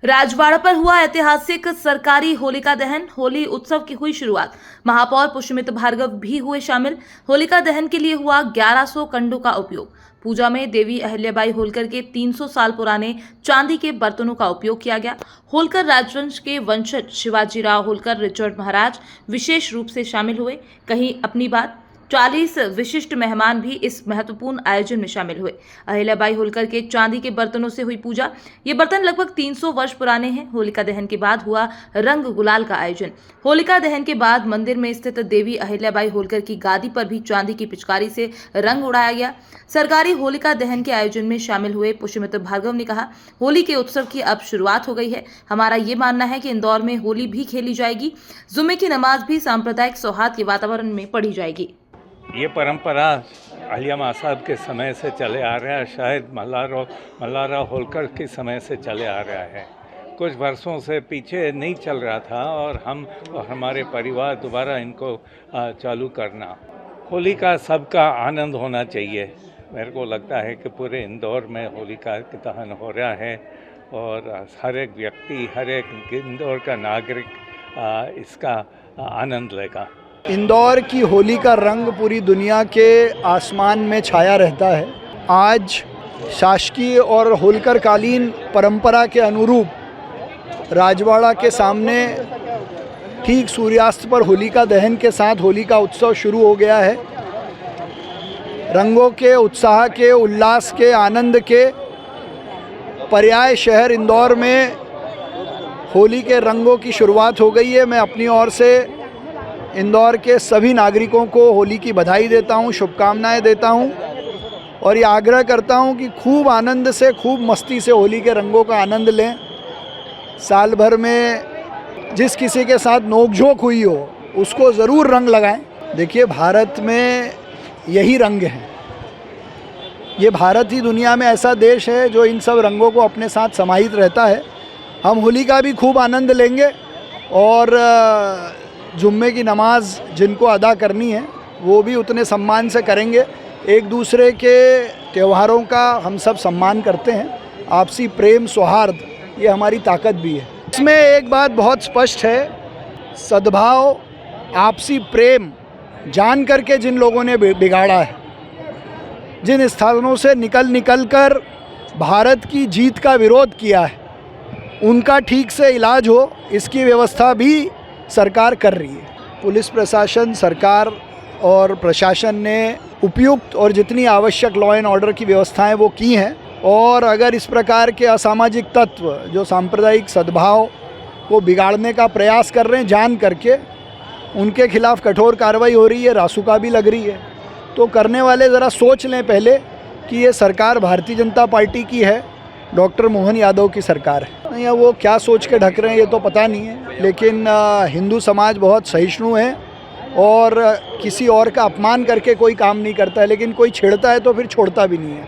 राजवाड़ा पर हुआ ऐतिहासिक सरकारी होलिका दहन। होली उत्सव की हुई शुरुआत। महापौर पुष्यमित्र भार्गव भी हुए शामिल। होलिका दहन के लिए हुआ 1100 कंडों का उपयोग। पूजा में देवी अहिल्याबाई होलकर के 300 साल पुराने चांदी के बर्तनों का उपयोग किया गया। होलकर राजवंश के वंशज शिवाजीराव होलकर रिचर्ड महाराज विशेष रूप से शामिल हुए। कहीं अपनी बात 40 विशिष्ट मेहमान भी इस महत्वपूर्ण आयोजन में शामिल हुए। अहिल्याबाई होलकर के चांदी के बर्तनों से हुई पूजा। ये बर्तन लगभग 300 वर्ष पुराने हैं। होलिका दहन के बाद हुआ रंग गुलाल का आयोजन। होलिका दहन के बाद मंदिर में स्थित देवी अहिल्याबाई होलकर की गादी पर भी चांदी की पिचकारी से रंग उड़ाया गया। सरकारी होलिका दहन के आयोजन में शामिल हुए पुष्यमित्र भार्गव ने कहा, होली के उत्सव की अब शुरुआत हो गई है। हमारा ये मानना है कि इंदौर में होली भी खेली जाएगी। जुम्मे की नमाज भी सांप्रदायिक सौहार्द के वातावरण में पढ़ी जाएगी। ये परंपरा अहिल्या माँ साहब के समय से चले आ रहा है। शायद मल्हारराव होलकर के समय से चले आ रहा है। कुछ वर्षों से पीछे नहीं चल रहा था और हम और हमारे परिवार दोबारा इनको चालू करना। होली का सबका आनंद होना चाहिए। मेरे को लगता है कि पूरे इंदौर में होली का दहन हो रहा है और हर एक व्यक्ति, हर एक इंदौर का नागरिक इसका आनंद लेगा। इंदौर की होली का रंग पूरी दुनिया के आसमान में छाया रहता है। आज शासकीय और होलकर कालीन परंपरा के अनुरूप राजवाड़ा के सामने ठीक सूर्यास्त पर होलिका दहन के साथ होली का उत्सव शुरू हो गया है। रंगों के, उत्साह के, उल्लास के, आनंद के पर्याय शहर इंदौर में होली के रंगों की शुरुआत हो गई है। मैं अपनी ओर से इंदौर के सभी नागरिकों को होली की बधाई देता हूं, शुभकामनाएं देता हूं और ये आग्रह करता हूं कि खूब आनंद से, खूब मस्ती से होली के रंगों का आनंद लें। साल भर में जिस किसी के साथ नोकझोंक हुई हो उसको ज़रूर रंग लगाएं। देखिए, भारत में यही रंग हैं। ये भारत ही दुनिया में ऐसा देश है जो इन सब रंगों को अपने साथ समाहित रहता है। हम होली का भी खूब आनंद लेंगे और जुम्मे की नमाज जिनको अदा करनी है वो भी उतने सम्मान से करेंगे। एक दूसरे के त्योहारों का हम सब सम्मान करते हैं। आपसी प्रेम, सौहार्द ये हमारी ताकत भी है। इसमें एक बात बहुत स्पष्ट है, सद्भाव, आपसी प्रेम जान करके जिन लोगों ने बिगाड़ा है, जिन स्थानों से निकल कर भारत की जीत का विरोध किया है, उनका ठीक से इलाज हो इसकी व्यवस्था भी सरकार कर रही है। पुलिस प्रशासन, सरकार और प्रशासन ने उपयुक्त और जितनी आवश्यक लॉ एंड ऑर्डर की व्यवस्थाएं वो की हैं और अगर इस प्रकार के असामाजिक तत्व जो सांप्रदायिक सद्भाव को बिगाड़ने का प्रयास कर रहे हैं, जान करके उनके खिलाफ कठोर कार्रवाई हो रही है, रासुका भी लग रही है। तो करने वाले ज़रा सोच लें पहले कि ये सरकार भारतीय जनता पार्टी की है, डॉक्टर मोहन यादव की सरकार है। नहीं, वो क्या सोच के ढक रहे हैं ये तो पता नहीं है, लेकिन हिंदू समाज बहुत सहिष्णु है और किसी और का अपमान करके कोई काम नहीं करता है, लेकिन कोई छेड़ता है तो फिर छोड़ता भी नहीं है।